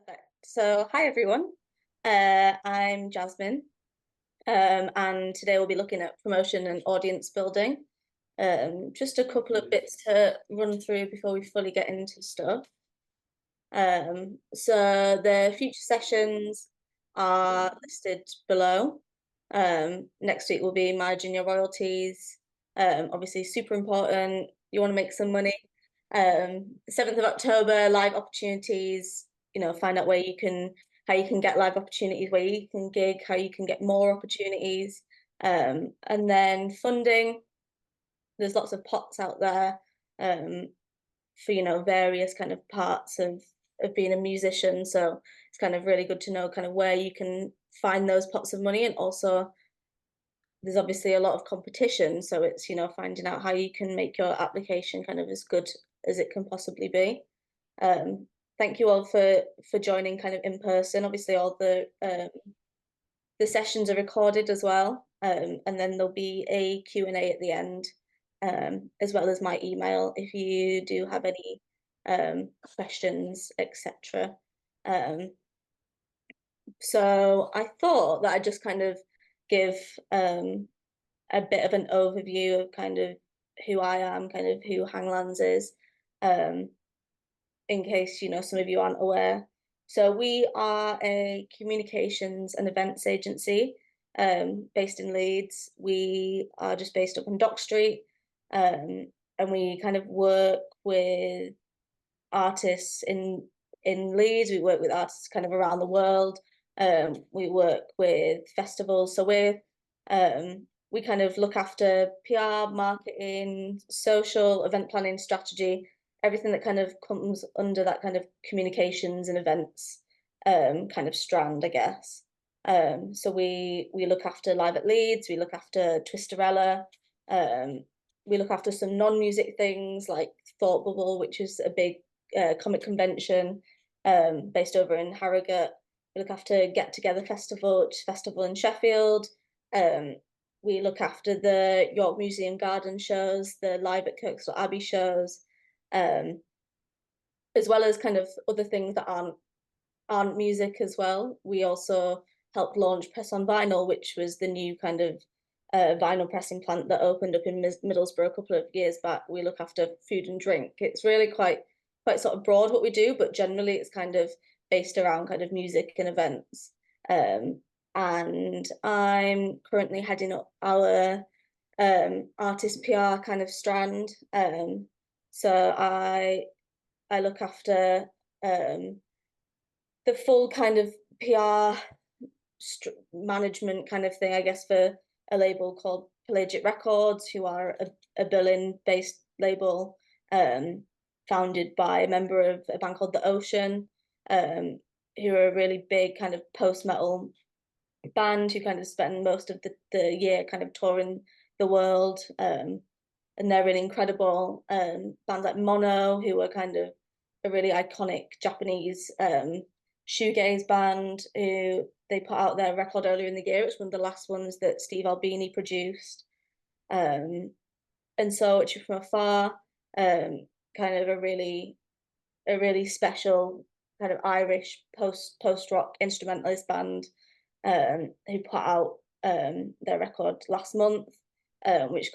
Perfect. So, hi everyone. I'm Jasmine, and today we'll be looking at promotion and audience building. Just a couple of bits to run through before we fully get into stuff. So the future sessions are listed below. Next week will be managing your royalties. Obviously super important. You want to make some money. 7th of October, live opportunities, find out how you can get live opportunities, where you can gig, how you can get more opportunities. And then funding, there's lots of pots out there. For various kind of parts of being a musician, so it's kind of really good to know kind of where you can find those pots of money. And also there's obviously a lot of competition, so it's finding out how you can make your application kind of as good as it can possibly be. Thank you all for joining kind of in person. Obviously all the sessions are recorded as well, and then there'll be a Q&A at the end, as well as my email if you do have any questions, etc. So I thought that I'd just kind of give a bit of an overview of kind of who I am, kind of who Hanglands is, in case some of you aren't aware. So we are a communications and events agency, based in Leeds. We are just based up on Dock Street, and we kind of work with artists in Leeds. We work with artists kind of around the world. We work with festivals. So we kind of look after PR, marketing, social, event planning, strategy, everything that kind of comes under that kind of communications and events kind of strand, I guess. So we look after Live at Leeds, we look after Twisterella, we look after some non-music things like Thought Bubble, which is a big comic convention based over in Harrogate. We look after Get Together Festival, which is a festival in Sheffield. We look after the York Museum Garden shows, the Live at Kirkstall Abbey shows, as well as kind of other things that aren't music as well. We also helped launch Press on Vinyl, which was the new kind of vinyl pressing plant that opened up in Middlesbrough a couple of years back. We look after food and drink. It's really quite sort of broad what we do, but generally it's kind of based around kind of music and events. And I'm currently heading up our artist PR kind of strand. So I look after the full kind of PR management kind of thing, I guess, for a label called Pelagic Records, who are a Berlin-based label, founded by a member of a band called The Ocean, who are a really big kind of post-metal band who kind of spend most of the year kind of touring the world. And they're really incredible. Bands like Mono, who are kind of a really iconic Japanese shoegaze band, who they put out their record earlier in the year. It's one of the last ones that Steve Albini produced. And so Watch You From Afar, kind of a really special kind of Irish post rock instrumentalist band, who put out their record last month, which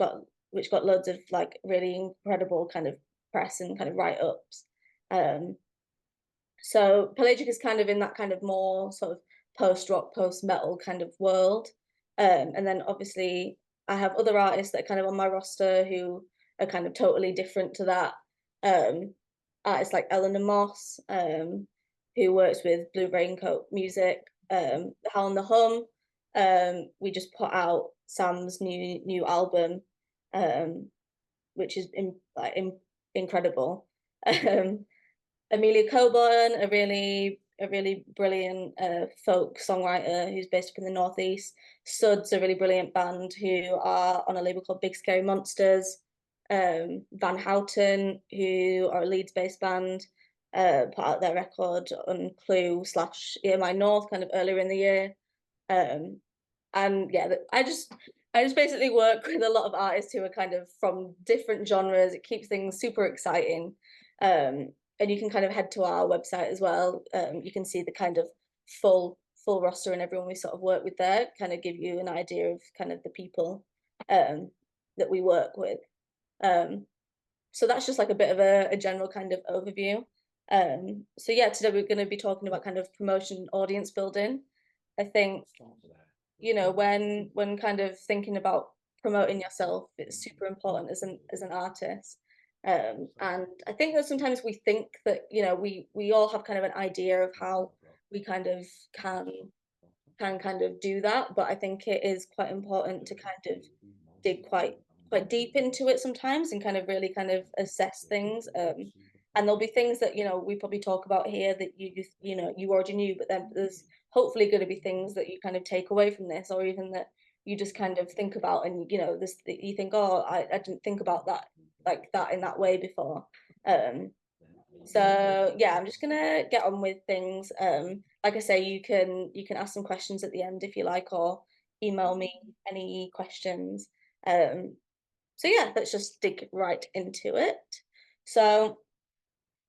got loads of like really incredible kind of press and kind of write-ups. So Pelagic is kind of in that kind of more sort of post-rock, post-metal kind of world. And then obviously I have other artists that are kind of on my roster who are kind of totally different to that. Artists like Eleanor Moss, who works with Blue Raincoat Music, The Howl and the Hum. We just put out Sam's new album, which is incredible. Amelia Coburn, a really brilliant folk songwriter who's based up in the Northeast. Suds, a really brilliant band who are on a label called Big Scary Monsters. Van Houten, who are a Leeds-based band, put out their record on Clue / EMI North kind of earlier in the year. And yeah, I just basically work with a lot of artists who are kind of from different genres. It keeps things super exciting. and you can kind of head to our website as well. You can see the kind of full roster and everyone we sort of work with there, kind of give you an idea of kind of the people um, that we work with. Um, so that's just like a bit of a general kind of overview. So yeah, today we're going to be talking about kind of promotion and audience building. I think, you know, when kind of thinking about promoting yourself, it's super important as an artist. And I think that sometimes we think that, you know, we all have kind of an idea of how we kind of can kind of do that, but I think it is quite important to kind of dig quite deep into it sometimes and kind of really kind of assess things. And there'll be things that, you know, we probably talk about here that you know you already knew, but then there's hopefully going to be things that you kind of take away from this, or even that you just kind of think about, and you know this that you think, oh, I didn't think about that like that in that way before. Um, so yeah, I'm just gonna get on with things. Like I say, you can ask some questions at the end if you like, or email me any questions. Um, so yeah, let's just dig right into it. So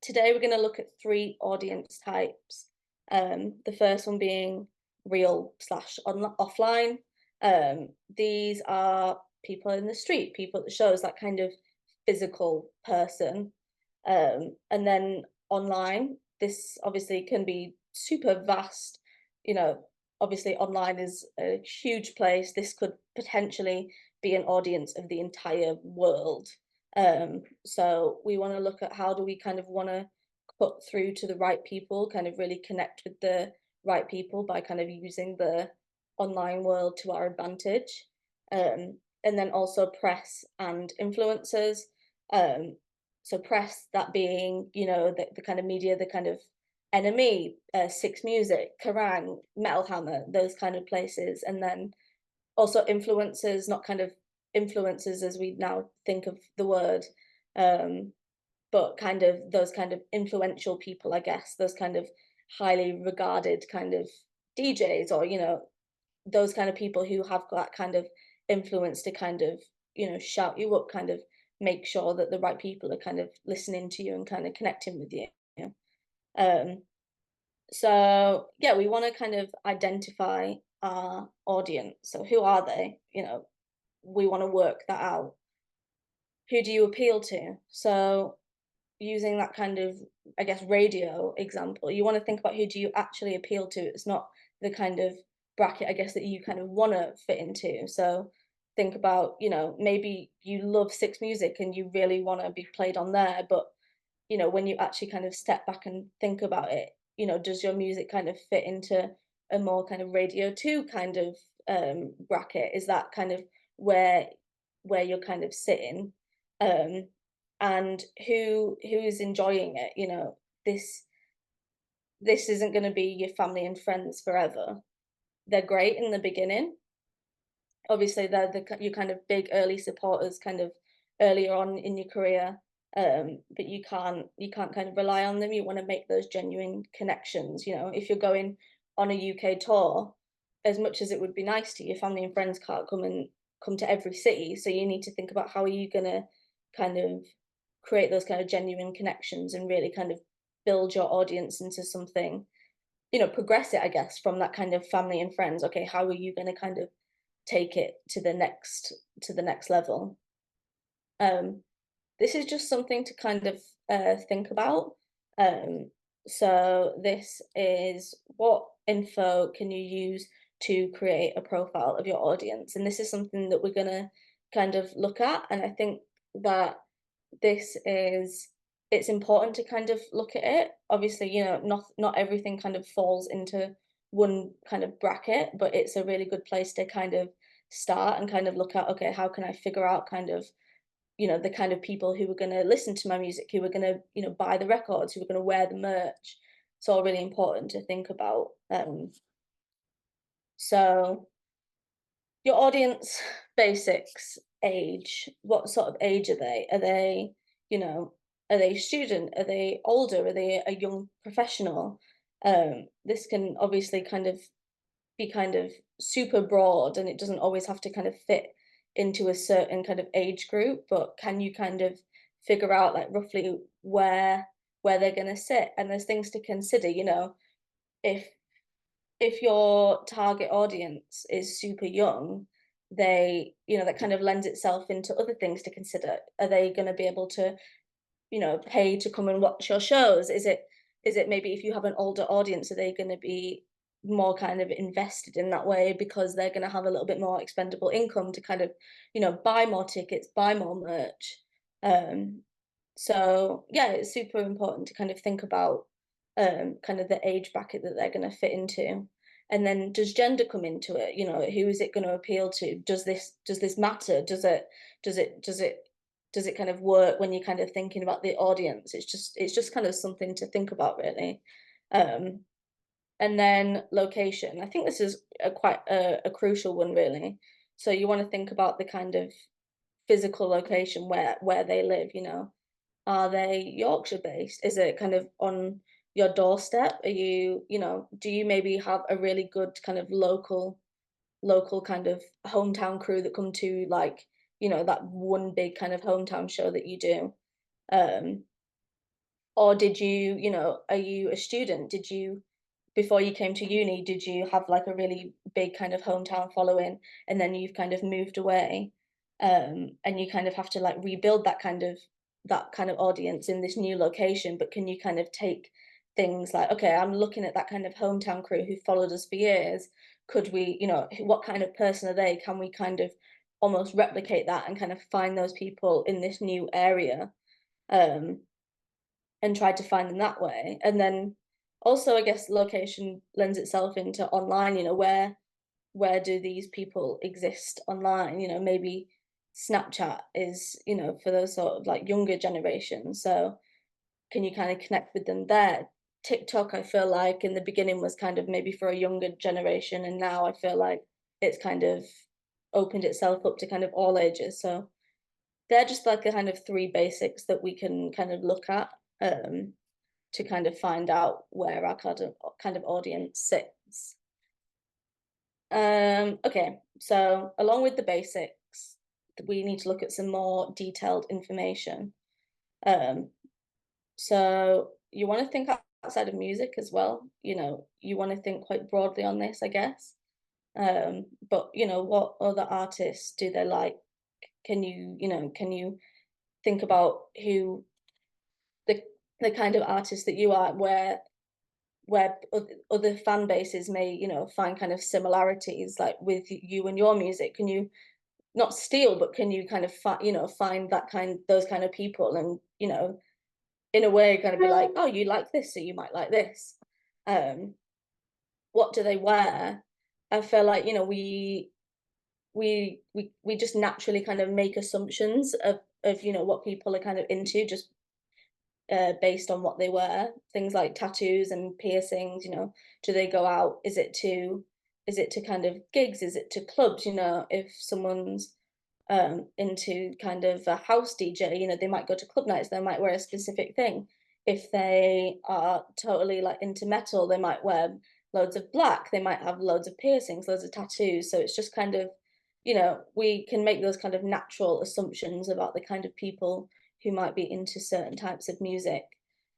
today we're going to look at three audience types. The first one being real slash offline. These are people in the street, people at the shows, that kind of physical person. And then online, this obviously can be super vast. You know, obviously online is a huge place. This could potentially be an audience of the entire world. So we want to look at how do we kind of want to cut through to the right people, kind of really connect with the right people by kind of using the online world to our advantage. And then also press and influencers. Um, so press, that being, you know, the kind of media, the kind of enemy, Six Music, Kerrang, Metal Hammer, those kind of places. And then also influencers, not kind of influencers as we now think of the word, um, but kind of those kind of influential people, I guess, those kind of highly regarded kind of DJs, or, you know, those kind of people who have got kind of influence to kind of, you know, shout you up, kind of make sure that the right people are kind of listening to you and kind of connecting with you. Um, so yeah, we want to kind of identify our audience. So who are they? You know, we want to work that out. Who do you appeal to? So using that kind of, I guess, radio example, you want to think about who do you actually appeal to. It's not the kind of bracket, I guess, that you kind of want to fit into. So think about, you know, maybe you love Six Music and you really want to be played on there, but you know, when you actually kind of step back and think about it, you know, does your music kind of fit into a more kind of radio 2 kind of bracket? Is that kind of where you're kind of sitting? Um, and who's enjoying it? You know, this isn't going to be your family and friends forever. They're great in the beginning. Obviously, they're your kind of big early supporters, kind of earlier on in your career. But you can't kind of rely on them. You want to make those genuine connections. You know, if you're going on a UK tour, as much as it would be nice to, your family and friends can't come to every city. So you need to think about how are you gonna kind of create those kind of genuine connections and really kind of build your audience into something, you know, progress it, I guess, from that kind of family and friends. Okay, how are you gonna kind of take it to the next level? Um, this is just something to kind of think about. Um, so this is what info can you use to create a profile of your audience, and this is something that we're gonna kind of look at. And I think that this is it's important to kind of look at it. Obviously, you know, not everything kind of falls into one kind of bracket, but it's a really good place to kind of start and kind of look at, okay, how can I figure out kind of, you know, the kind of people who are going to listen to my music, who are going to, you know, buy the records, who are going to wear the merch. It's all really important to think about. So your audience basics, age, what sort of age are they? Are they, you know, are they student? Are they older? Are they a young professional? This can obviously kind of be kind of super broad, and it doesn't always have to kind of fit into a certain kind of age group, but can you kind of figure out like roughly where where they're going to sit. And there's things to consider, you know, if your target audience is super young, they, you know, that kind of lends itself into other things to consider. Are they going to be able to, you know, pay to come and watch your shows? Is it maybe if you have an older audience, are they going to be more kind of invested in that way because they're going to have a little bit more expendable income to kind of, you know, buy more tickets, buy more merch. Um, so yeah, it's super important to kind of think about kind of the age bracket that they're going to fit into. And then does gender come into it? You know, who is it going to appeal to? Does this matter? Does it kind of work when you're kind of thinking about the audience? It's just kind of something to think about, really. Um, and then location. I think this is quite a crucial one, really. So you want to think about the kind of physical location where they live, you know. Are they Yorkshire based? Is it kind of on your doorstep? Are you, you know, do you maybe have a really good kind of local kind of hometown crew that come to, like, you know, that one big kind of hometown show that you do? Um, or did you, you know, are you a student? Did you, before you came to uni, did you have like a really big kind of hometown following and then you've kind of moved away? And you kind of have to like rebuild that kind of audience in this new location, but can you kind of take things like, okay, I'm looking at that kind of hometown crew who followed us for years. Could we, you know, what kind of person are they? Can we kind of almost replicate that and kind of find those people in this new area? Um, and tried to find them that way. And then also, I guess location lends itself into online, you know, where do these people exist online? You know, maybe Snapchat is, you know, for those sort of like younger generations. So can you kind of connect with them there? TikTok, I feel like in the beginning was kind of maybe for a younger generation, and now I feel like it's kind of opened itself up to kind of all ages. So they're just like the kind of three basics that we can kind of look at. To kind of find out where our kind of audience sits. Okay, so along with the basics, we need to look at some more detailed information. Um, so you want to think outside of music as well. You know, you want to think quite broadly on this, I guess. But you know, what other artists do they like? Can you think about who the the kind of artist that you are, where other fan bases may, you know, find kind of similarities like with you and your music? Can you not steal, but can you kind of find those kind of people, and you know, in a way kind of be like, oh, you like this, so you might like this. um what do they wear? I feel like, you know, we just naturally kind of make assumptions of you know what people are kind of into, just based on what they wear. Things like tattoos and piercings, you know, do they go out? Is it to kind of gigs? Is it to clubs? You know, if someone's into kind of a house DJ, you know, they might go to club nights, they might wear a specific thing. If they are totally like into metal, they might wear loads of black, they might have loads of piercings, loads of tattoos. So it's just kind of, you know, we can make those kind of natural assumptions about the kind of people who might be into certain types of music.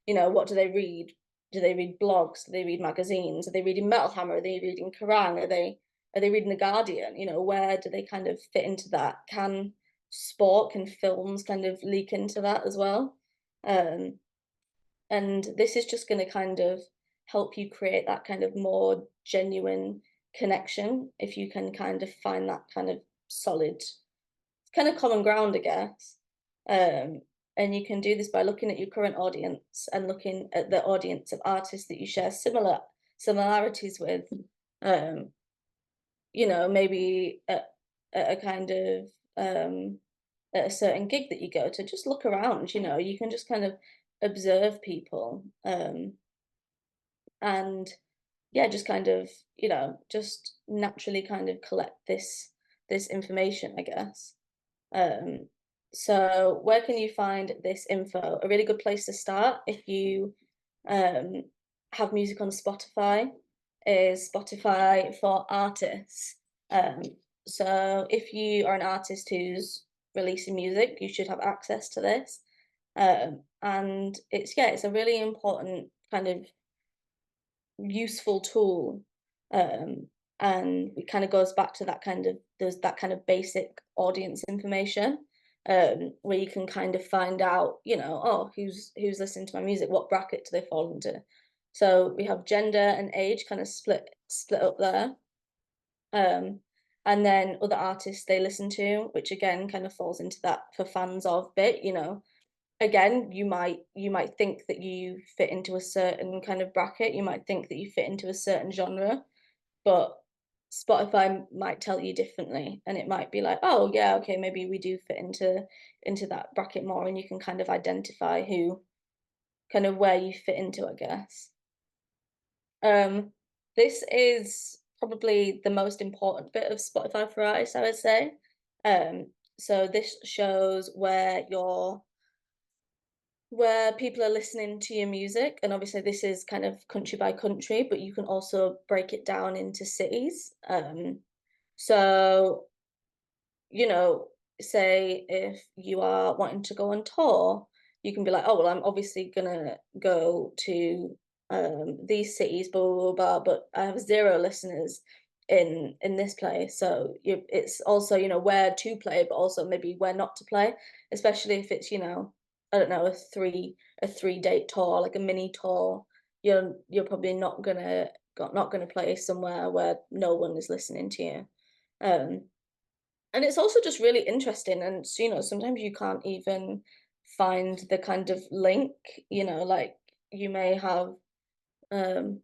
You know, what do they read? Do they read blogs? Do they read magazines? Are they reading Metal Hammer? Are they reading Kerrang? Are they reading The Guardian? You know, where do they kind of fit into that? Can films kind of leak into that as well? Um, and this is just going to kind of help you create that kind of more genuine connection if you can kind of find that kind of solid kind of common ground, I guess. Um, and you can do this by looking at your current audience and looking at the audience of artists that you share similarities with. Um, you know, maybe at a kind of at a certain gig that you go to, just look around. You know, you can just kind of observe people, and yeah, just kind of, you know, just naturally kind of collect this information, I guess. Um, so where can you find this info? A really good place to start if you um, have music on Spotify is Spotify for artists. Um, so if you are an artist who's releasing music, you should have access to this. And it's a really important kind of useful tool. Um, and it kind of goes back to that kind of there's that kind of basic audience information, where you can kind of find out, oh, who's listening to my music, what bracket do they fall into. So we have gender and age kind of split up there. Um, and then other artists they listen to, which again kind of falls into that for fans of bit. Again, you might think that you fit into a certain kind of bracket, you might think that you fit into a certain genre, but Spotify might tell you differently, and it might be like, oh yeah, okay, maybe we do fit into that bracket more, and you can kind of identify who kind of where you fit into, I guess. Um, this is probably the most important bit of Spotify for artists, I would say. So this shows where people are listening to your music, and obviously this is kind of country by country, but you can also break it down into cities. So you know, say if you are wanting to go on tour, you can be like, oh well, I'm obviously gonna go to these cities, blah blah blah, but I have zero listeners in this place. So it's also, where to play, but also maybe where not to play, especially if it's, I don't know, a three date tour, like a mini tour. You're probably not gonna play somewhere where no one is listening to you. Um, and it's also just really interesting, and sometimes you can't even find the kind of link, like you may um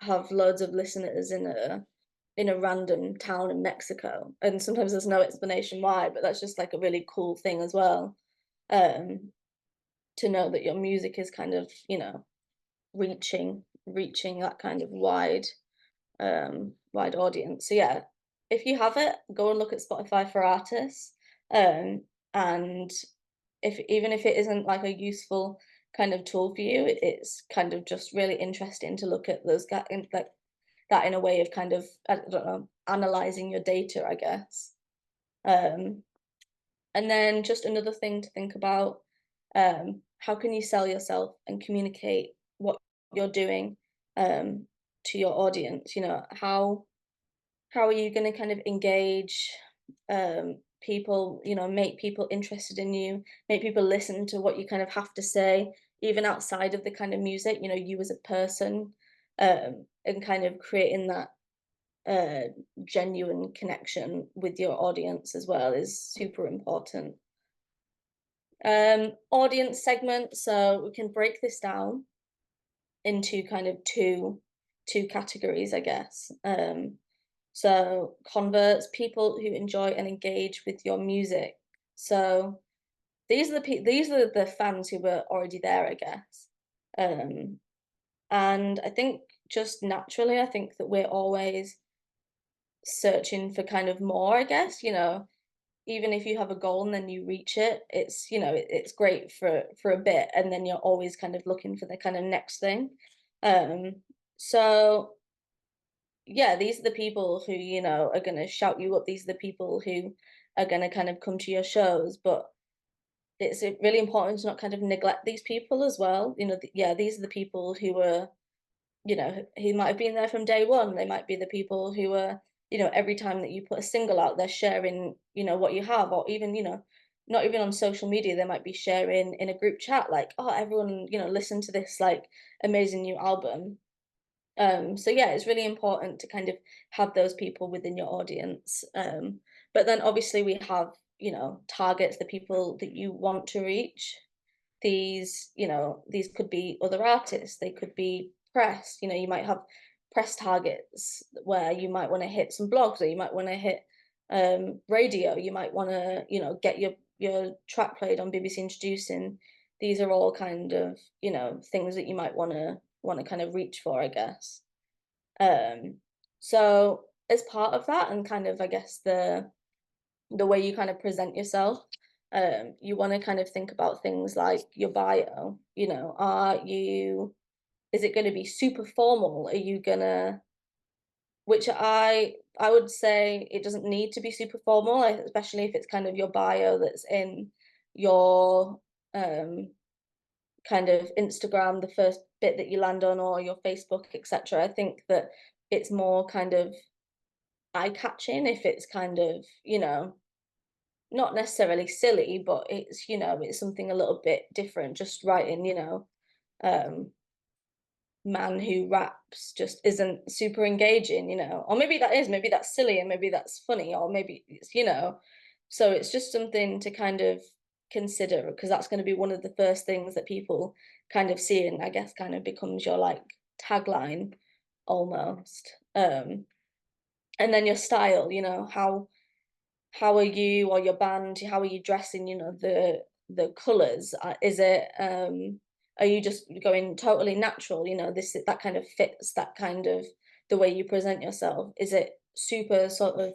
have loads of listeners in a random town in Mexico, and sometimes there's no explanation why, but that's just like a really cool thing as well. Um to know that your music is kind of, reaching that kind of wide audience. So yeah, if you have it, go and look at Spotify for artists. And if even if it isn't like a useful kind of tool for you, it's kind of just really interesting to look at like that in a way of kind of, I don't know, analyzing your data, I guess. Um, and then just another thing to think about, how can you sell yourself and communicate what you're doing to your audience? How are you going to kind of engage people, make people interested in you, make people listen to what you kind of have to say, even outside of the kind of music, you as a person, and kind of creating that uh, genuine connection with your audience as well is super important. Audience segment, so we can break this down into kind of two categories, I guess. So converts, people who enjoy and engage with your music. So these are the fans who were already there, I guess. Um, and I think just naturally, I think that we're always searching for kind of more, I guess, even if you have a goal and then you reach it, it's great for a bit, and then you're always kind of looking for the kind of next thing. Um, so yeah, these are the people who, are gonna shout you up. These are the people who are gonna kind of come to your shows, but it's really important to not kind of neglect these people as well. Yeah, these are the people who are, who might have been there from day one. They might be the people who are, every time that you put a single out, they're sharing, what you have, or even, not even on social media, they might be sharing in a group chat, like, oh, everyone, listen to this like amazing new album. So yeah, it's really important to kind of have those people within your audience. But then obviously we have, targets, the people that you want to reach. These could be other artists, they could be press, you might have press targets where you might want to hit some blogs, or you might want to hit radio, you might want to, get your track played on BBC Introducing. These are all kind of, things that you might want to kind of reach for, I guess. Um, so as part of that, and kind of, I guess, the way you kind of present yourself, you want to kind of think about things like your bio. Is it going to be super formal? Are you gonna, which I would say it doesn't need to be super formal, especially if it's kind of your bio that's in your kind of Instagram, the first bit that you land on, or your Facebook, etc. I think that it's more kind of eye-catching if it's kind of, not necessarily silly, but it's, it's something a little bit different. Just writing, um, man who raps just isn't super engaging, or maybe that is, maybe that's silly and maybe that's funny, or maybe it's, so it's just something to kind of consider because that's going to be one of the first things that people kind of see and I guess kind of becomes your like tagline almost. And then your style, how are you or your band, how are you dressing, the colors? Is it are you just going totally natural, this that kind of fits that kind of the way you present yourself? Is it super sort of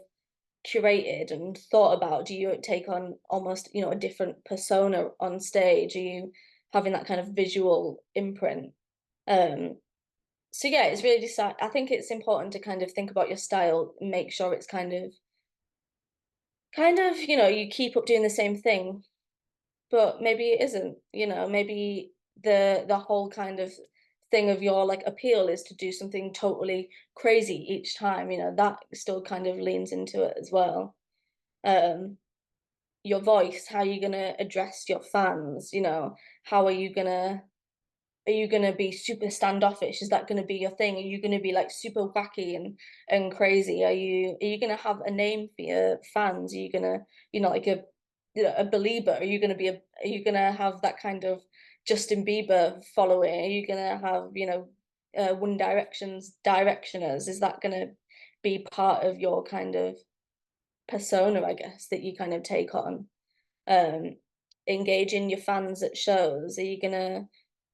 curated and thought about? Do you take on almost, a different persona on stage? Are you having that kind of visual imprint? Um so yeah, it's really decide. I think it's important to kind of think about your style, make sure it's kind of, you keep up doing the same thing, but maybe it isn't, maybe the whole kind of thing of your like appeal is to do something totally crazy each time, that still kind of leans into it as well. Um, your voice, how are you gonna address your fans, how are you gonna be super standoffish? Is that gonna be your thing? Are you gonna be like super wacky and crazy? Are you gonna have a name for your fans? Are you gonna, like a believer? Are you gonna have that kind of Justin Bieber following? Are you gonna have, One Direction's directioners? Is that gonna be part of your kind of persona, I guess, that you kind of take on? um Engaging your fans at shows,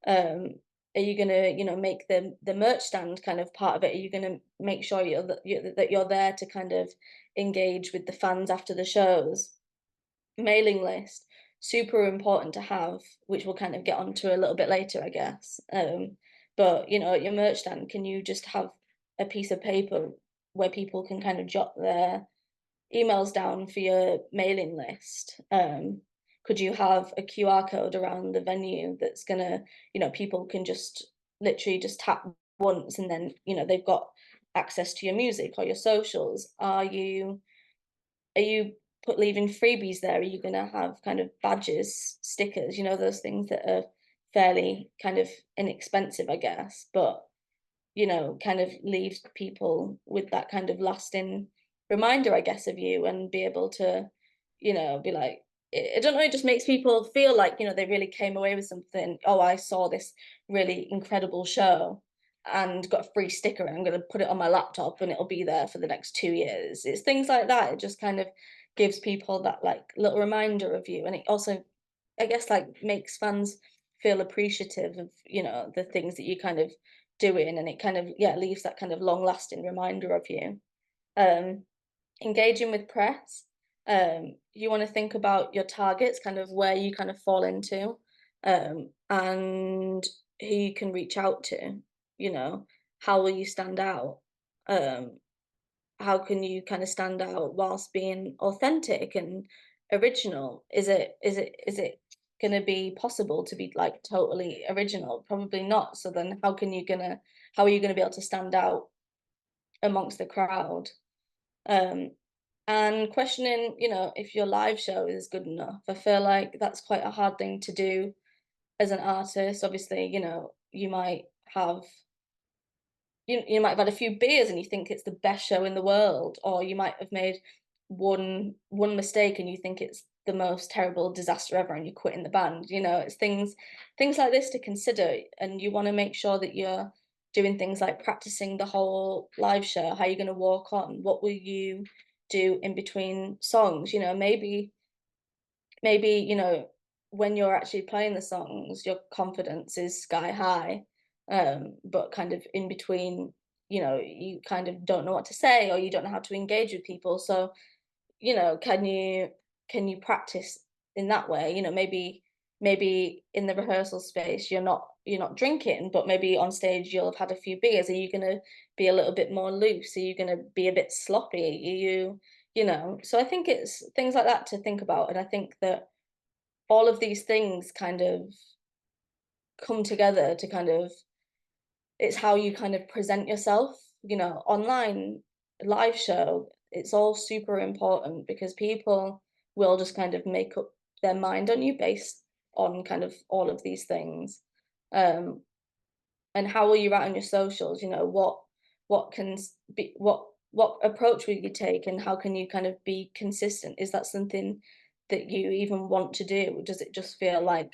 um are you gonna, make the merch stand kind of part of it? Are you gonna make sure that you're there to kind of engage with the fans after the shows? Mailing list, super important to have, which we'll kind of get onto a little bit later, I guess. But at your merch stand, can you just have a piece of paper where people can kind of jot their emails down for your mailing list? Could you have a QR code around the venue that's gonna, people can just literally just tap once and then, they've got access to your music or your socials? Are you leaving freebies there? Are you gonna have kind of badges, stickers, those things that are fairly kind of inexpensive, I guess, but kind of leaves people with that kind of lasting reminder, I guess, of you and be able to, be like, I don't know, it just makes people feel like, they really came away with something. Oh, I saw this really incredible show and got a free sticker and I'm going to put it on my laptop and it'll be there for the next 2 years. It's things like that. It just kind of gives people that like little reminder of you. And it also, I guess, like makes fans feel appreciative of, the things that you kind of doing, and it kind of, yeah, leaves that kind of long lasting reminder of you. um Engaging with press, you want to think about your targets, kind of where you kind of fall into, and who you can reach out to. How will you stand out? um how can you kind of stand out whilst being authentic and original? Is it going to be possible to be like totally original? Probably not. So then how are you going to be able to stand out amongst the crowd? um and questioning, if your live show is good enough. I feel like that's quite a hard thing to do as an artist. Obviously, you might have you might have had a few beers and you think it's the best show in the world, or you might have made one mistake and you think it's the most terrible disaster ever and you quit in the band. It's things like this to consider, and you want to make sure that you're doing things like practicing the whole live show. How are you going to walk on? What will you do in between songs? Maybe, when you're actually playing the songs, your confidence is sky high. But kind of in between, you kind of don't know what to say or you don't know how to engage with people. So, can you practice in that way? Maybe in the rehearsal space you're not drinking, but maybe on stage you'll have had a few beers. Are you gonna be a little bit more loose? Are you gonna be a bit sloppy? So I think it's things like that to think about. And I think that all of these things kind of come together to kind of it's how you kind of present yourself, online, live show. It's all super important because people will just kind of make up their mind on you based on kind of all of these things. Um, and how will you write on your socials? What can be what approach will you take, and how can you kind of be consistent? Is that something that you even want to do? Does it just feel like,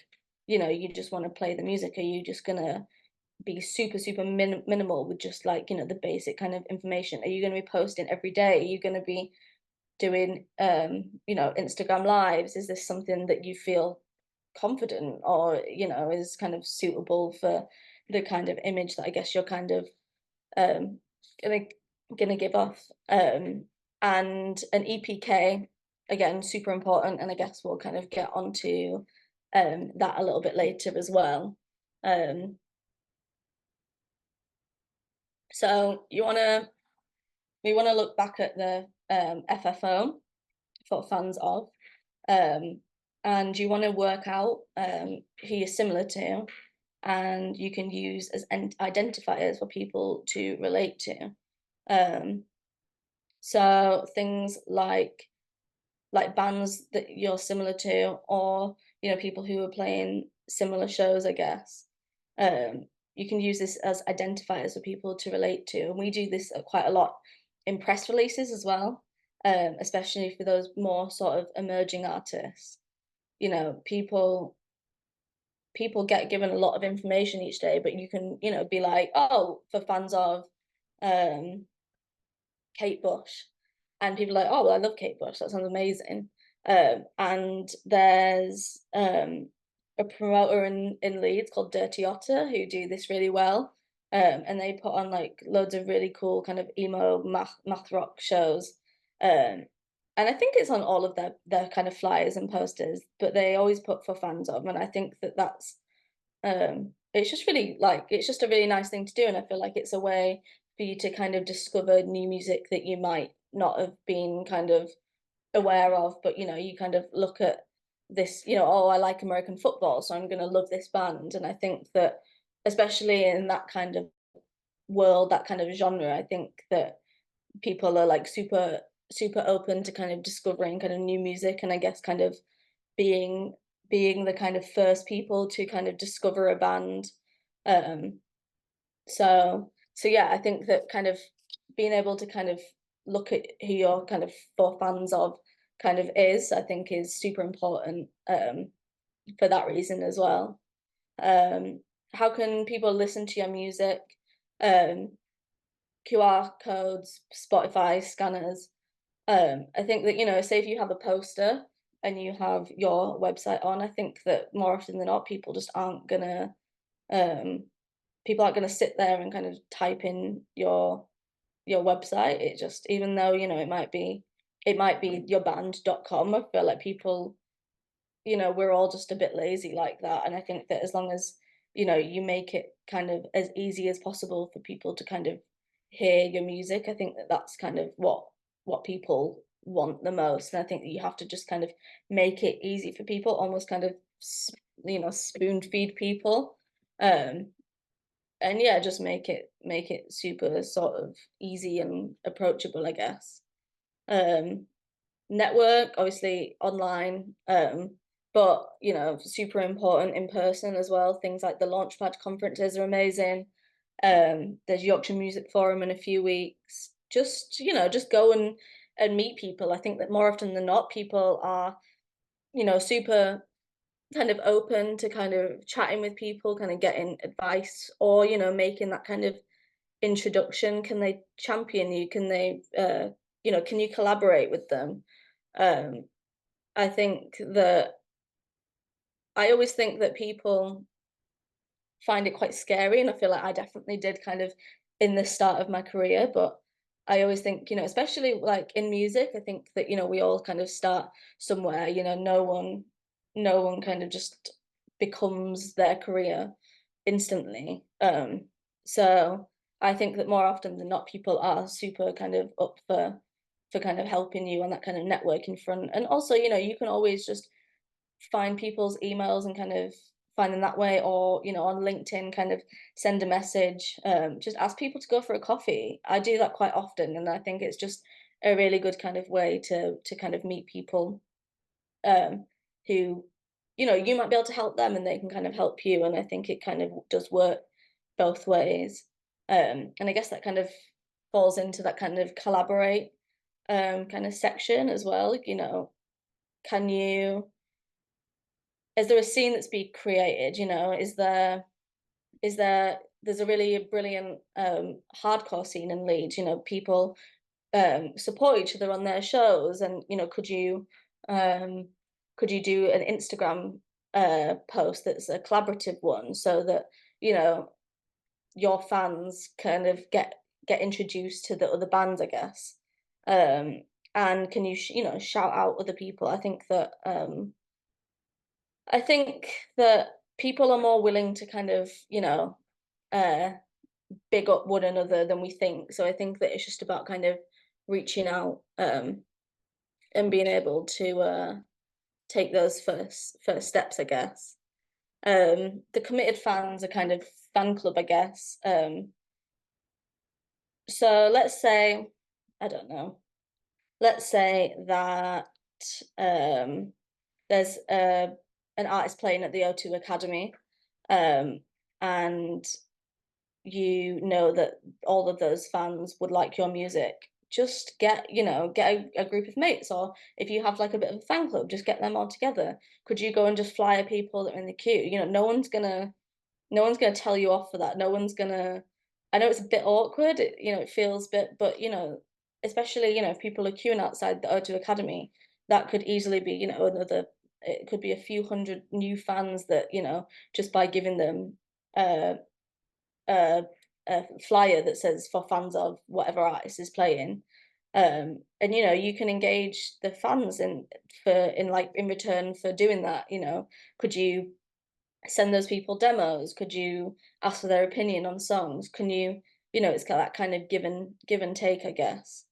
you just want to play the music? Are you just gonna be super, super minimal with just like, the basic kind of information? Are you going to be posting every day? Are you going to be doing, Instagram lives? Is this something that you feel confident, or, is kind of suitable for the kind of image that I guess you're kind of um, gonna gonna give off? And an EPK, again, super important, and I guess we'll kind of get onto that a little bit later as well. Um, So we wanna look back at the FFO, for fans of, um, and you wanna work out who you're similar to, and you can use as identifiers for people to relate to. Um, so things like bands that you're similar to, or people who are playing similar shows, I guess. um you can use this as identifiers for people to relate to, and we do this quite a lot in press releases as well, especially for those more sort of emerging artists. People get given a lot of information each day, but you can be like, oh, for fans of um Kate Bush. And people are like, oh, well, I love Kate Bush. That sounds amazing. And there's a promoter in Leeds called Dirty Otter who do this really well. And they put on like loads of really cool kind of emo math rock shows. Um, and I think it's on all of their kind of flyers and posters, but they always put for fans of. And I think that's it's just really like it's just a really nice thing to do, and I feel like it's a way for you to kind of discover new music that you might not have been kind of aware of, but you kind of look at this, oh, I like American football, so I'm going to love this band. And I think that especially in that kind of world, that kind of genre, I think that people are like super super open to kind of discovering kind of new music, and I guess kind of being being the kind of first people to kind of discover a band. Um, so yeah, I think that kind of being able to kind of look at who you're kind of for fans of kind of is, I think is super important for that reason as well. Um, how can people listen to your music? Um, QR codes, Spotify scanners. I think that, say if you have a poster and you have your website on, I think that more often than not, um, people aren't gonna sit there and kind of type in your website. It just, even though, it might be yourband.com, I feel like people, we're all just a bit lazy like that. And I think that as long as, you make it kind of as easy as possible for people to kind of hear your music, I think that that's kind of what people want the most. And I think that you have to just kind of make it easy for people, almost kind of, spoon feed people. Um, and yeah, just make it super sort of easy and approachable, I guess. Um, Network, obviously online, but super important in person as well. Things like the Launchpad conferences are amazing. There's Yorkshire Music Forum in a few weeks. Just go and meet people. I think that more often than not, people are, super kind of open to kind of chatting with people, kind of getting advice, or making that kind of introduction. Can they champion you? Can they can you collaborate with them? um I think that I always think that people find it quite scary, and I feel like I definitely did kind of in the start of my career. But I always think, especially like in music, I think that, we all kind of start somewhere. No one kind of just becomes their career instantly. So I think that more often than not, people are super kind of up for kind of helping you on that kind of networking front. And also, you can always just find people's emails and kind of find them that way, or on LinkedIn, kind of send a message, just ask people to go for a coffee. I do that quite often, and I think it's just a really good kind of way to kind of meet people, um, who, you might be able to help them and they can kind of help you. And I think it kind of does work both ways. And I guess that kind of falls into that kind of collaborate kind of section as well. Can you, is there a scene that's being created? There's a really brilliant hardcore scene in Leeds, people support each other on their shows, and um could you do an Instagram post that's a collaborative one, so that you know your fans kind of get introduced to the other bands, I guess. um and can you shout out other people? I think that people are more willing to kind of uh big up one another than we think. So I think that it's just about kind of reaching out, and being able to take those first steps, I guess. The committed fans are kind of fan club, I guess. So let's say, I don't know, let's say that um, there's an artist playing at the O2 Academy, um, and you know that all of those fans would like your music. Just get a group of mates, or if you have like a bit of a fan club, just get them all together. Could you go and just flyer people that are in the queue? No one's gonna tell you off for that. No one's gonna. I know it's a bit awkward. It feels a bit, but especially if people are queuing outside the O2 Academy, that could easily be another. It could be a few hundred new fans that just by giving them uh a, a flyer that says for fans of whatever artist is playing. And you can engage the fans in return for doing that. Could you send those people demos? Could you ask for their opinion on songs? Can it's got that kind of give and take, I guess.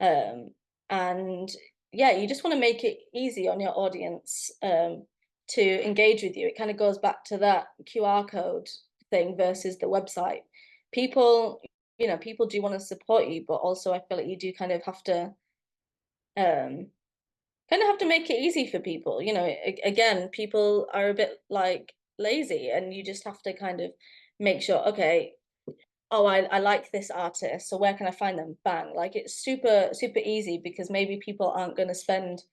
um and yeah, you just want to make it easy on your audience, to engage with you. It kind of goes back to that QR code thing versus the website. People do want to support you, but also I feel like you do um kind of have to make it easy for people. Again, people are a bit like lazy, and you just have to kind of make sure, okay, oh, I like this artist, so where can I find them? Bang. Like, it's super super easy, because maybe people aren't going to spend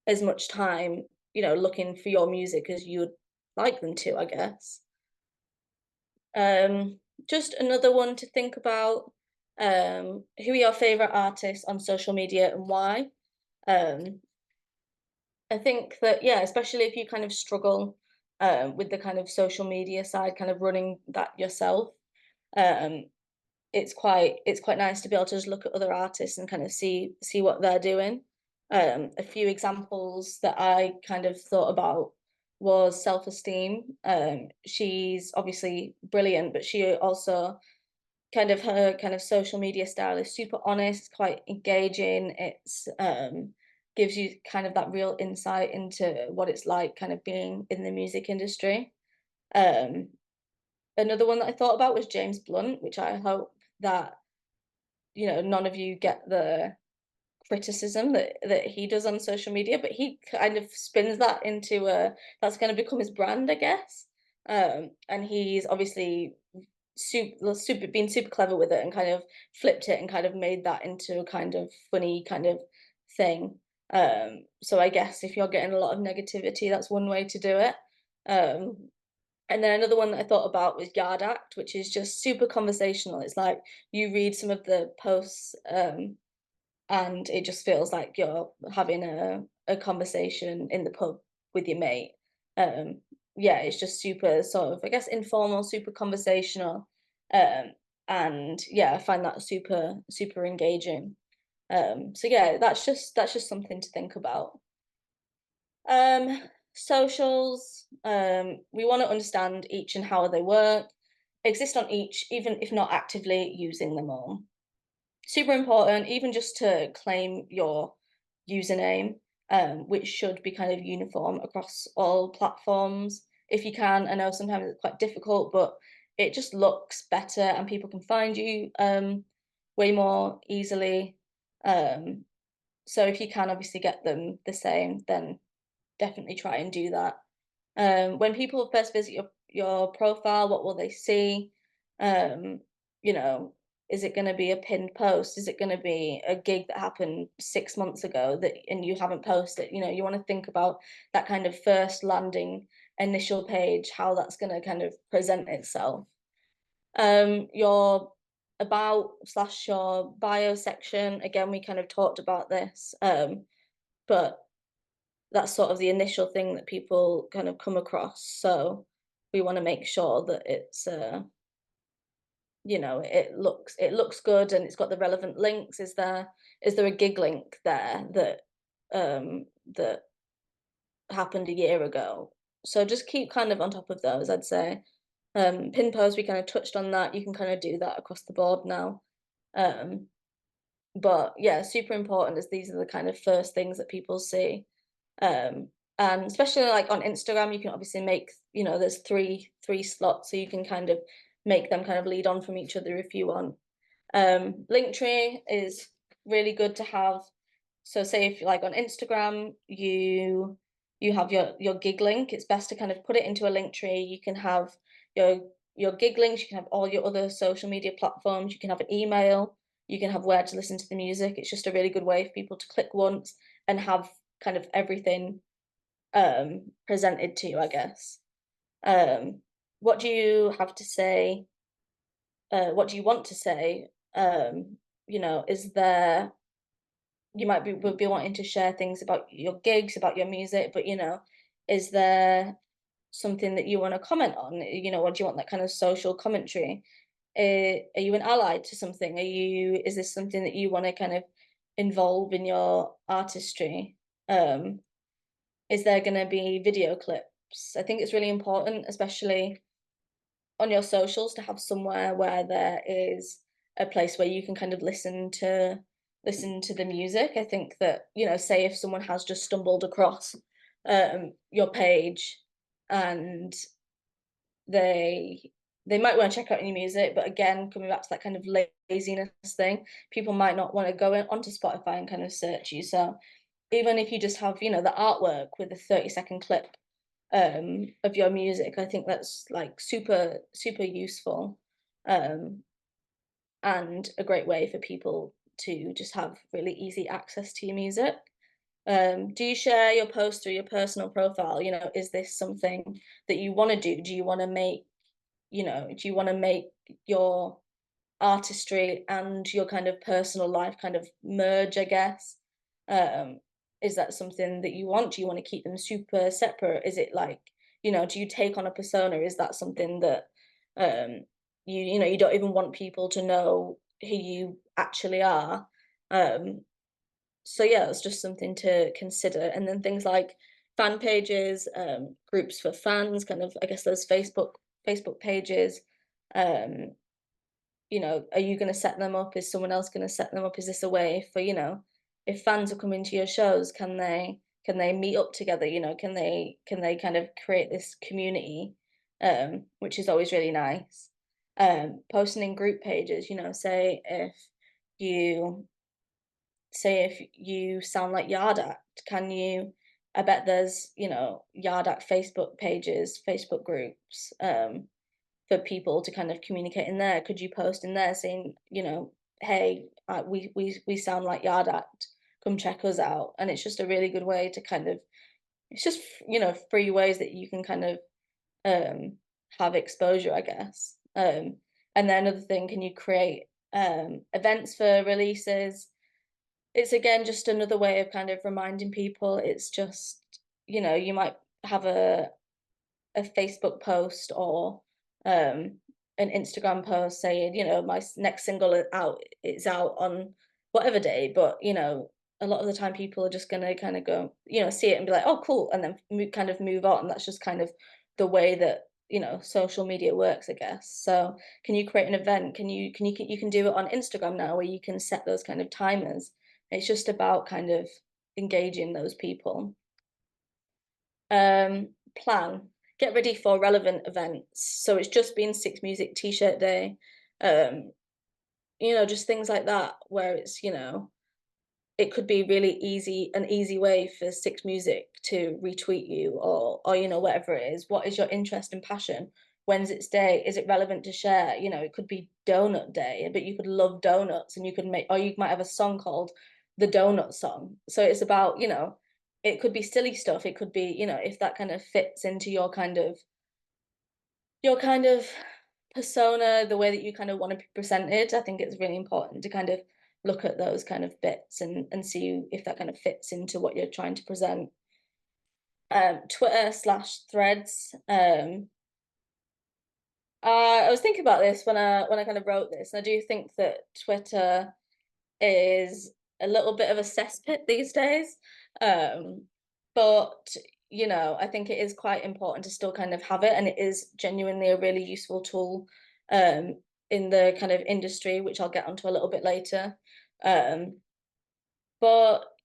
as much time looking for your music as you would like them to, I guess. um just another one to think about: who are your favorite artists on social media and why? um I think that, yeah, especially if you kind of struggle with the kind of social media side, kind of running that yourself, um, it's quite nice to be able to just look at other artists and kind of see what they're doing. A few examples that I kind of thought about was Self-Esteem. She's obviously brilliant, but she also kind of, her kind of social media style is super honest, quite engaging. It's gives you kind of that real insight into what it's like kind of being in the music industry. Um, Another one that I thought about was James Blunt, which I hope that none of you get the criticism that he does on social media, but he kind of spins that into a that's going to become his brand, I guess. And he's obviously super been super clever with it, and kind of flipped it and kind of made that into a kind of funny kind of thing. So I guess if you're getting a lot of negativity, that's one way to do it. And then another one that I thought about was Yard Act, which is just super conversational. It's like you read some of the posts, and it just feels like you're having a conversation in the pub with your mate. Um, yeah, it's just super sort of, I guess, informal, super conversational. Um, and yeah, I find that super super engaging. So yeah, that's just something to think about. Um, Socials, we want to understand each and how they work, exist on each, even if not actively using them all. Super important, even just to claim your username. which should be kind of uniform across all platforms if you can. I know sometimes it's quite difficult, but it just looks better and people can find you way more easily. Um, so if you can obviously get them the same, then definitely try and do that. When people first visit your profile, what will they see? Um, you know, is it going to be a pinned post? Is it going to be a gig that happened 6 months ago that and you haven't posted? You know, you want to think about that kind of first landing initial page, how that's going to kind of present itself. Your about slash your bio section, again, we kind of talked about this, but that's sort of the initial thing that people kind of come across. So we want to make sure that it's it looks good and it's got the relevant links. Is there a gig link there that happened a year ago? So just keep kind of on top of those, I'd say. Pin posts, we kind of touched on that. You can kind of do that across the board now. Um, but yeah, super important as these are the kind of first things that people see. Um, and especially like on Instagram, you can obviously make, there's three slots, so you can kind of make them kind of lead on from each other if you want. Linktree is really good to have. So say if like on Instagram, you have your gig link, it's best to kind of put it into a link tree. You can have your gig links, you can have all your other social media platforms, you can have an email, you can have where to listen to the music. It's just a really good way for people to click once and have kind of everything presented to you, I guess. Um, what do you have to say? What do you want to say? Is there you might would be wanting to share things about your gigs, about your music, but is there something that you want to comment on? What do you want that kind of social commentary? Are you an ally to something? Is this something that you want to kind of involve in your artistry? Is there going to be video clips? I think it's really important, especially on your socials, to have somewhere where there is a place where you can kind of listen to the music. I think that, say if someone has just stumbled across your page and they they might want to check out your music, but again, coming back to that kind of laziness thing, people might not want to go onto Spotify and kind of search you. So even if you just have, the artwork with a 30-second clip of your music, I think that's like super, super useful. Um, and a great way for people to just have really easy access to your music. Do you share your post through your personal profile? Is this something that you want to do? Do you want to make your artistry and your kind of personal life kind of merge, I guess? Um, is that something that you want? Do you want to keep them super separate? Is it like, do you take on a persona? Is that something that um you don't even want people to know who you actually are? Um, so yeah, it's just something to consider. And then things like fan pages, groups for fans, kind of, I guess there's Facebook pages. Um, are you going to set them up? Is someone else going to set them up? Is this a way for, if fans are coming to your shows, can they meet up together? Can they kind of create this community, which is always really nice. Posting in group pages, you if you sound like Yard Act, I bet there's, Yard Act Facebook pages, Facebook groups, for people to kind of communicate in there. Could you post in there saying, hey, we sound like Yard Act, come check us out? And it's just a really good way to kind of, it's just, free ways that you can kind of have exposure, I guess. And then another thing, can you create events for releases? It's again just another way of kind of reminding people. It's just, you might have a Facebook post or an Instagram post saying, my next single is out on whatever day, but a lot of the time people are just gonna kind of go, see it and be like, oh, cool, and then kind of move on. That's just kind of the way that social media works, I guess. So can you create an event? You can do it on Instagram now, where you can set those kind of timers. It's just about kind of engaging those people. Plan. Get ready for relevant events. So it's just been Six Music T-shirt day. Just things like that where it's, it could be really an easy way for Six Music to retweet you or whatever it is. What is your interest and passion? When's its day? Is it relevant to share? It could be donut day, but you could love donuts and you could or you might have a song called the donut song. So it's about, it could be silly stuff. It could be, if that kind of fits into your kind of persona, the way that you kind of want to be presented. I think it's really important to kind of look at those kind of bits and see if that kind of fits into what you're trying to present. Twitter/threads. I was thinking about this when I kind of wrote this, and I do think that Twitter is a little bit of a cesspit these days. But I think it is quite important to still kind of have it, and it is genuinely a really useful tool in the kind of industry, which I'll get onto a little bit later. But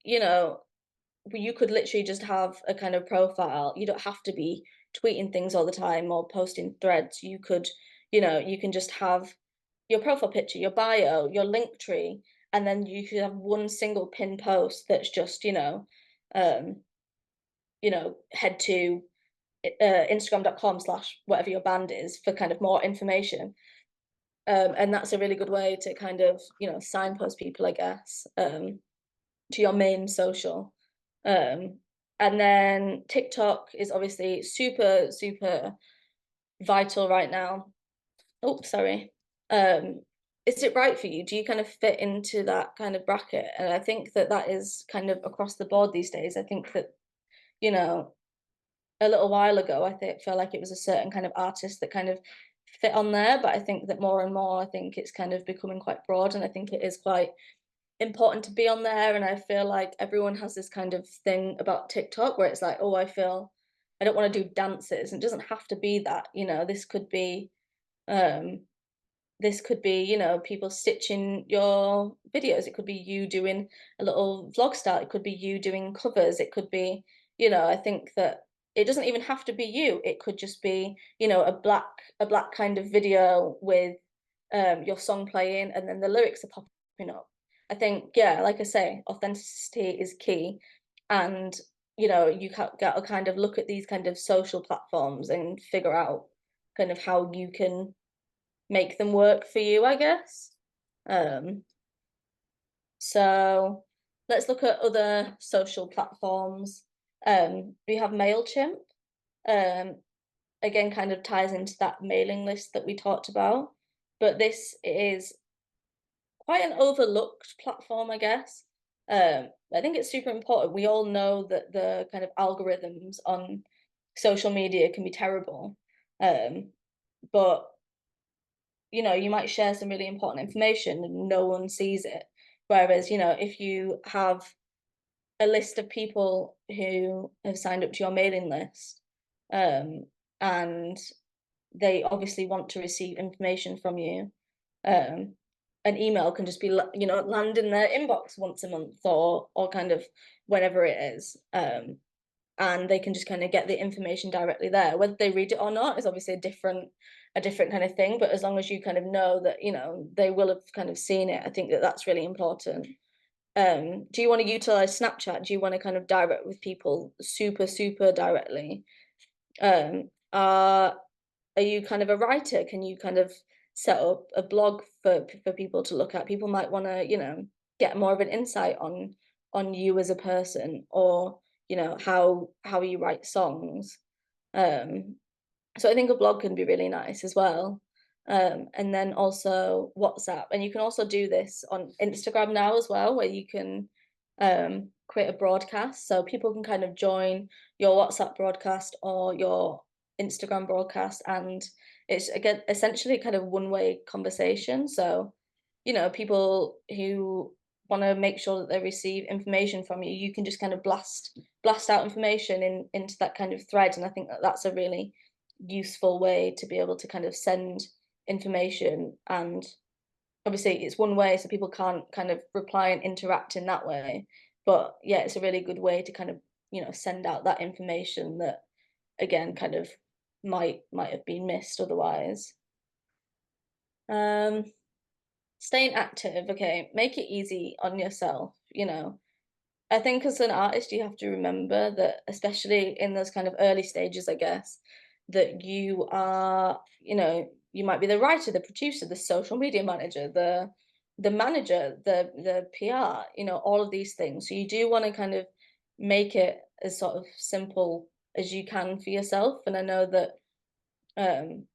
you could literally just have a kind of profile. You don't have to be tweeting things all the time or posting threads. You can just have your profile picture, your bio, your link tree, and then you could have one single pin post that's just, head to Instagram.com/whatever your band is for kind of more information. And that's a really good way to kind of, signpost people, I guess, to your main social. And then TikTok is obviously super, super vital right now. Oh, sorry. Is it right for you? Do you kind of fit into that kind of bracket? And I think that that is kind of across the board these days. I think that, you know, a little while ago, felt like it was a certain kind of artist that kind of fit on there, but I think that more and more, I think it's kind of becoming quite broad, and I think it is quite important to be on there. And I feel like everyone has this kind of thing about TikTok where it's like, oh, I don't want to do dances, and it doesn't have to be that, um this could be, people stitching your videos. It could be you doing a little vlog style. It could be you doing covers. It could be, I think that it doesn't even have to be you. It could just be, a black kind of video with your song playing and then the lyrics are popping up. I think, yeah, like I say, authenticity is key. And, you got to kind of look at these kind of social platforms and figure out kind of how you can make them work for you, I guess. Um, so let's look at other social platforms. We have MailChimp. Um, Again, kind of ties into that mailing list that we talked about, but this is quite an overlooked platform, I guess. I think it's super important. We all know that the kind of algorithms on social media can be terrible. But you might share some really important information and no one sees it. Whereas, if you have a list of people who have signed up to your mailing list, and they obviously want to receive information from you, um, an email can just be, land in their inbox once a month or kind of whenever it is. And they can just kind of get the information directly there. Whether they read it or not is obviously a different kind of thing, but as long as you kind of know that they will have kind of seen it, I think that that's really important. Do you want to utilize Snapchat? Do you want to kind of direct with people super super directly? Are you kind of a writer? Can you kind of set up a blog for people to look at? People might want to get more of an insight on you as a person, or how you write songs. So I think a blog can be really nice as well. And then also WhatsApp. And you can also do this on Instagram now as well, where you can create a broadcast. So people can kind of join your WhatsApp broadcast or your Instagram broadcast. And it's, again, essentially kind of one-way conversation. So, people who want to make sure that they receive information from you, you can just kind of blast out information into that kind of thread. And I think that that's a really useful way to be able to kind of send information. And obviously it's one way, so people can't kind of reply and interact in that way, But yeah, it's a really good way to kind of, send out that information that again kind of might have been missed otherwise. Um, Staying active, okay, make it easy on yourself. I think as an artist, you have to remember that, especially in those kind of early stages, I guess, that you are, you might be the writer, the producer, the social media manager, the manager, the PR, all of these things. So you do want to kind of make it as sort of simple as you can for yourself. And I know that um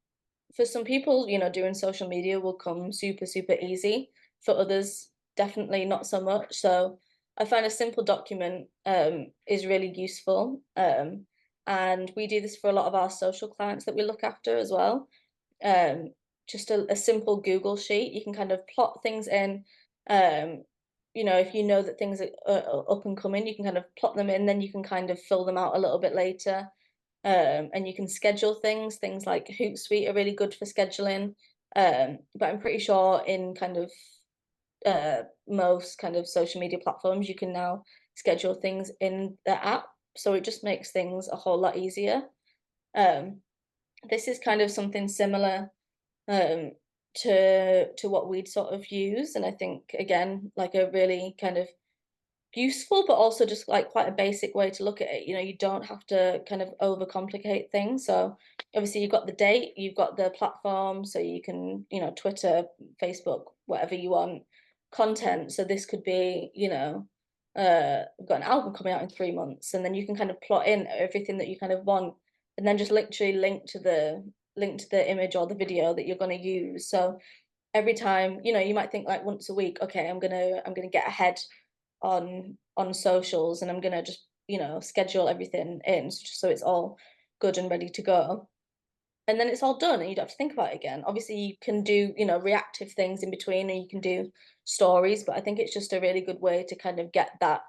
for some people, doing social media will come super, super easy. For others, definitely not so much. So I find a simple document is really useful. And we do this for a lot of our social clients that we look after as well. Um, just a simple Google sheet. You can kind of plot things in. Um, if you know that things are up and coming, you can kind of plot them in, then you can kind of fill them out a little bit later. And you can schedule things like Hootsuite are really good for scheduling. But I'm pretty sure in kind of most kind of social media platforms, you can now schedule things in the app. So it just makes things a whole lot easier. Um, this is kind of something similar to what we'd sort of use. And I think again, like a really kind of useful, but also just like quite a basic way to look at it. You don't have to kind of overcomplicate things. So obviously you've got the date, you've got the platform, so you can, Twitter, Facebook, whatever you want, content. So this could be, we've got an album coming out in 3 months, and then you can kind of plot in everything that you kind of want, and then just literally link to the image or the video that you're going to use. So every time, you might think like once a week, okay, I'm gonna get ahead on socials, and I'm gonna just schedule everything in just so it's all good and ready to go. And then it's all done and you don't have to think about it again. Obviously, you can do, reactive things in between, and you can do stories, but I think it's just a really good way to kind of get that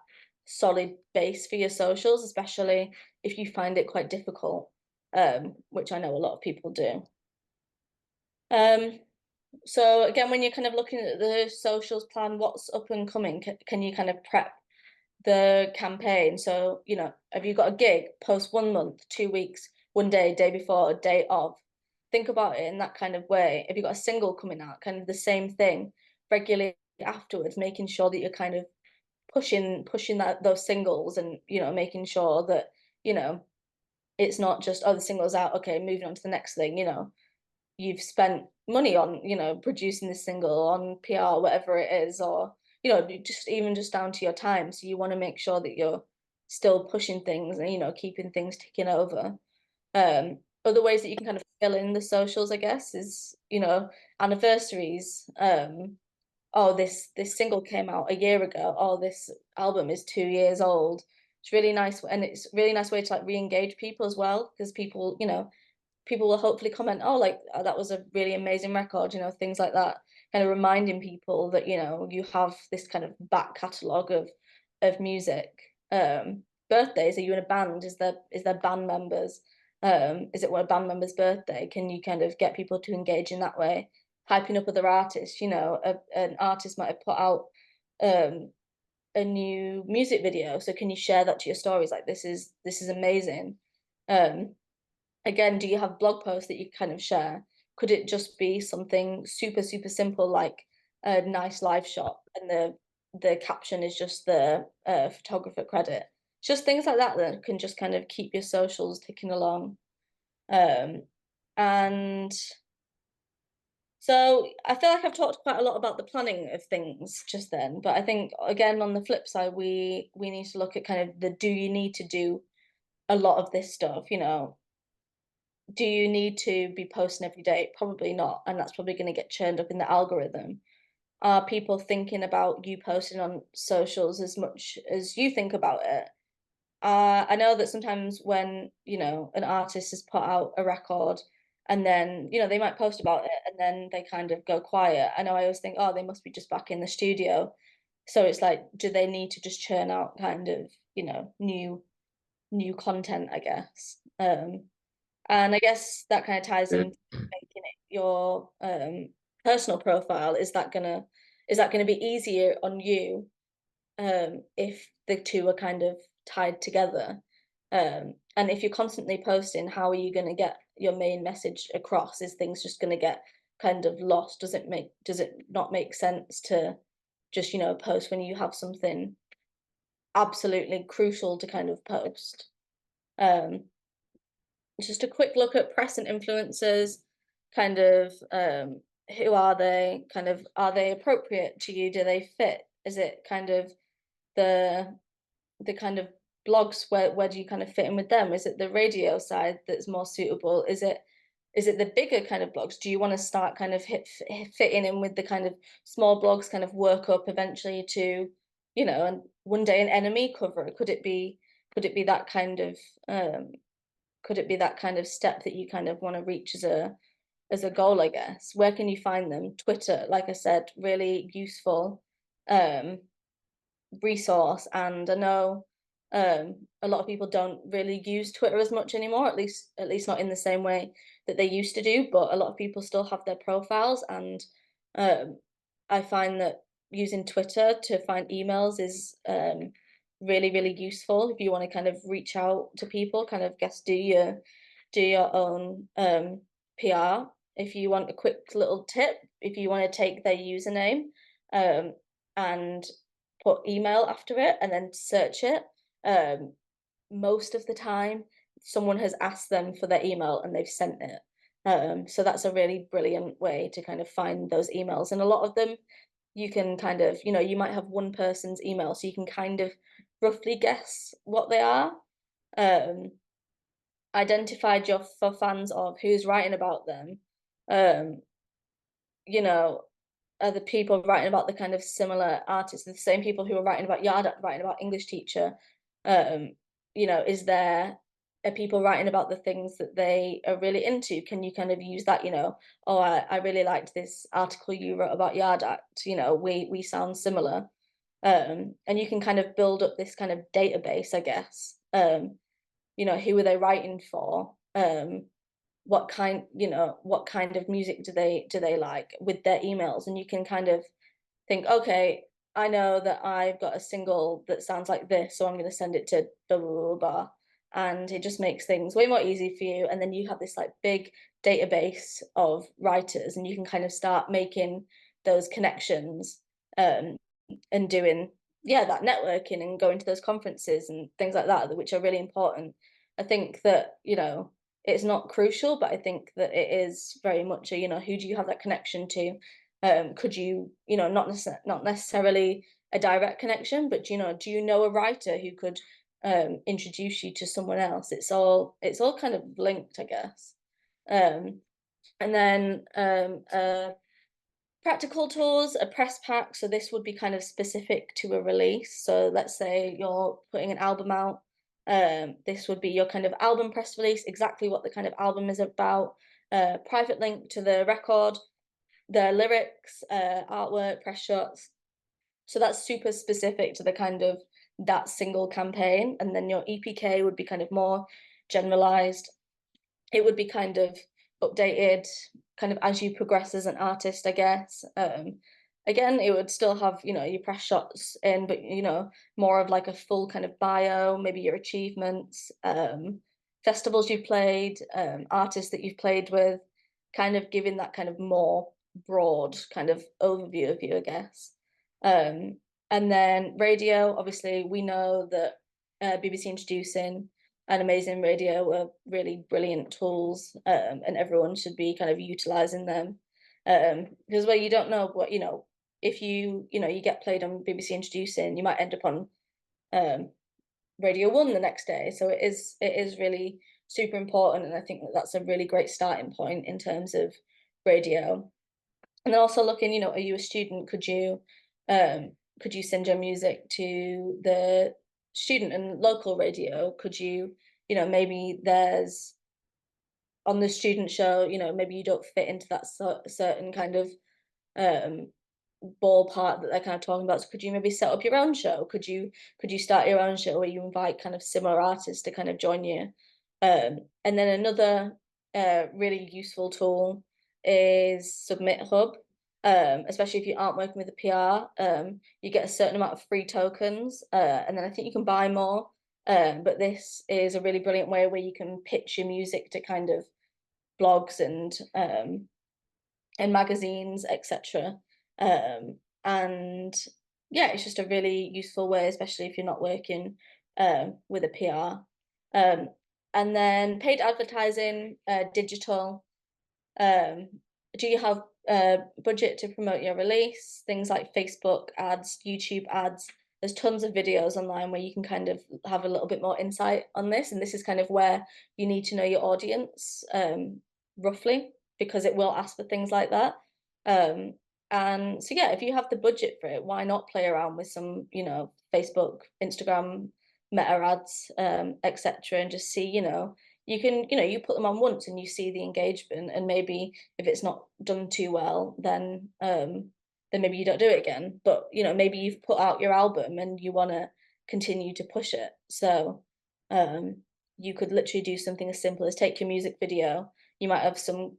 solid base for your socials, especially if you find it quite difficult, which I know a lot of people do. Um, so again, when you're kind of looking at the socials plan, what's up and coming, can you kind of prep the campaign? So, have you got a gig? Post 1 month, 2 weeks, one day, day before, day of. Think about it in that kind of way. If you've got a single coming out, kind of the same thing regularly afterwards, making sure that you're kind of pushing those singles, and making sure that, you know, it's not just, oh, the single's out, okay, moving on to the next thing. You've spent money on, producing this single, on PR, whatever it is, or, just even just down to your time. So you want to make sure that you're still pushing things and, keeping things ticking over. Other ways that you can kind of fill in the socials, I guess, is, anniversaries. Oh, this single came out a year ago. Oh, this album is 2 years old. It's really nice, and it's a really nice way to like re-engage people as well, because people will hopefully comment, oh, like, oh, that was a really amazing record, things like that, kind of reminding people that, you have this kind of back catalogue of music. Birthdays, are you in a band? Is there band members? Is it one band member's birthday? Can you kind of get people to engage in that way? Hyping up other artists, an artist might have put out a new music video. So can you share that to your stories? Like, this is amazing. Um, Again, do you have blog posts that you kind of share? Could it just be something super, super simple, like a nice live shot, and the caption is just the photographer credit? Just things like that that can just kind of keep your socials ticking along. Um, and so I feel like I've talked quite a lot about the planning of things just then, but I think again on the flip side, we need to look at kind of the, do you need to do a lot of this stuff? Do you need to be posting every day? Probably not, and that's probably going to get churned up in the algorithm. Are people thinking about you posting on socials as much as you think about it? I know that sometimes when, an artist has put out a record, and then, they might post about it and then they kind of go quiet. I know I always think, oh, they must be just back in the studio. So it's like, do they need to just churn out kind of, new content, I guess. And I guess that kind of ties Yeah. into making it your personal profile. Is that gonna be easier on you if the two are kind of tied together. And if you're constantly posting, how are you going to get your main message across? Is things just going to get kind of lost? Does it not make sense to just, post when you have something absolutely crucial to kind of post? Um, just a quick look at press and influencers, kind of who are they? Kind of, are they appropriate to you? Do they fit? Is it kind of the kind of blogs, where do you kind of fit in with them? Is it the radio side that's more suitable? Is it the bigger kind of blogs? Do you want to start kind of fitting in with the kind of small blogs, kind of work up eventually to, and one day an enemy cover? Could it be that kind of step that you kind of want to reach as a goal, I guess? Where can you find them? Twitter, like I said, really useful um resource. And I know a lot of people don't really use Twitter as much anymore, at least not in the same way that they used to do, but a lot of people still have their profiles. And um I find that using Twitter to find emails is really, really useful if you want to kind of reach out to people, kind of guess do your own PR. If you want a quick little tip, if you want to take their username and put email after it and then search it, um, most of the time someone has asked them for their email and they've sent it. So that's a really brilliant way to kind of find those emails. And a lot of them you can kind of, you might have one person's email, so you can kind of roughly guess what they are. Um, Identified your for fans of who's writing about them. Um, you know, are the people writing about the kind of similar artists, the same people who are writing about Yard Act, writing about English Teacher? Um, is there are people writing about the things that they are really into? Can you kind of use that, oh, I really liked this article you wrote about Yard Act, we sound similar. And you can kind of build up this kind of database, I guess. Who are they writing for? What kind of music do they like with their emails? And you can kind of think, okay, I know that I've got a single that sounds like this, so I'm going to send it to blah blah blah blah. And it just makes things way more easy for you. And then you have this like big database of writers, and you can kind of start making those connections, um, and doing, yeah, that networking and going to those conferences and things like that, which are really important. I think that, it's not crucial, but I think that it is very much a, who do you have that connection to? Could you, not necessarily a direct connection, but do you know a writer who could introduce you to someone else? It's all kind of linked, I guess. Um, and then practical tools, a press pack. So this would be kind of specific to a release. So let's say you're putting an album out. This would be your kind of album press release, exactly what the kind of album is about. Private link to the record, the lyrics, artwork, press shots. So that's super specific to the kind of that single campaign. And then your EPK would be kind of more generalized. It would be kind of updated kind of as you progress as an artist, I guess. Again, it would still have, your press shots in, but more of like a full kind of bio, maybe your achievements, festivals you've played, artists that you've played with, kind of giving that kind of more broad kind of overview of you, I guess. And then radio, obviously, we know that BBC Introducing and Amazing Radio are really brilliant tools, and everyone should be kind of utilizing them. Because where you don't know what, if you get played on BBC Introducing, you might end up on Radio 1 the next day. So it is really super important, and I think that that's a really great starting point in terms of radio. And then also looking, are you a student? Could you send your music to the student and local radio? Could you, maybe there's on the student show, maybe you don't fit into that certain kind of um ballpark that they're kind of talking about. So could you maybe set up your own show? Could you start your own show where you invite kind of similar artists to kind of join you? And then another really useful tool is Submit Hub. especially if you aren't working with a PR. You get a certain amount of free tokens, and then I think you can buy more. But this is a really brilliant way where you can pitch your music to kind of blogs and magazines, etc. And yeah, it's just a really useful way, especially if you're not working with a PR. And then paid advertising, digital. Um, do you have a budget to promote your release? Things like Facebook ads, YouTube ads. There's tons of videos online where you can kind of have a little bit more insight on this. And this is kind of where you need to know your audience roughly, because it will ask for things like that. Um, and so, yeah, if you have the budget for it, why not play around with some, Facebook, Instagram, meta ads, etc., and just see, you can, you put them on once and you see the engagement, and maybe if it's not done too well, then maybe you don't do it again. But maybe you've put out your album and you want to continue to push it. So um you could literally do something as simple as take your music video. You might have some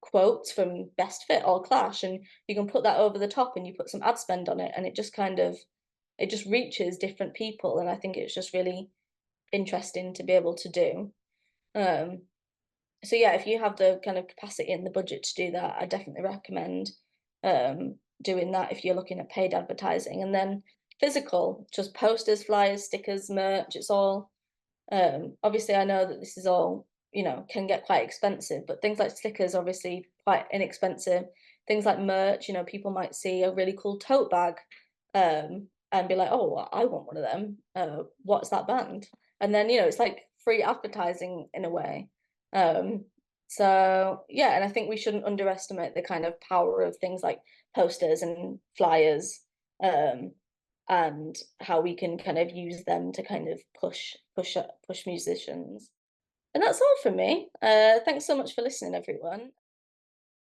quotes from Best Fit or Clash, and you can put that over the top and you put some ad spend on it, and it just reaches different people, and I think it's just really interesting to be able to do. Um, so yeah, if you have the kind of capacity and the budget to do that, I definitely recommend doing that if you're looking at paid advertising. And then physical, just posters, flyers, stickers, merch, it's all obviously I know that this is all, can get quite expensive, but things like stickers obviously quite inexpensive. Things like merch, people might see a really cool tote bag and be like, oh, well, I want one of them. What's that band? And then, it's like free advertising in a way. Um, so yeah, and I think we shouldn't underestimate the kind of power of things like posters and flyers. Um, and how we can kind of use them to kind of push musicians. And that's all from me. Thanks so much for listening, everyone.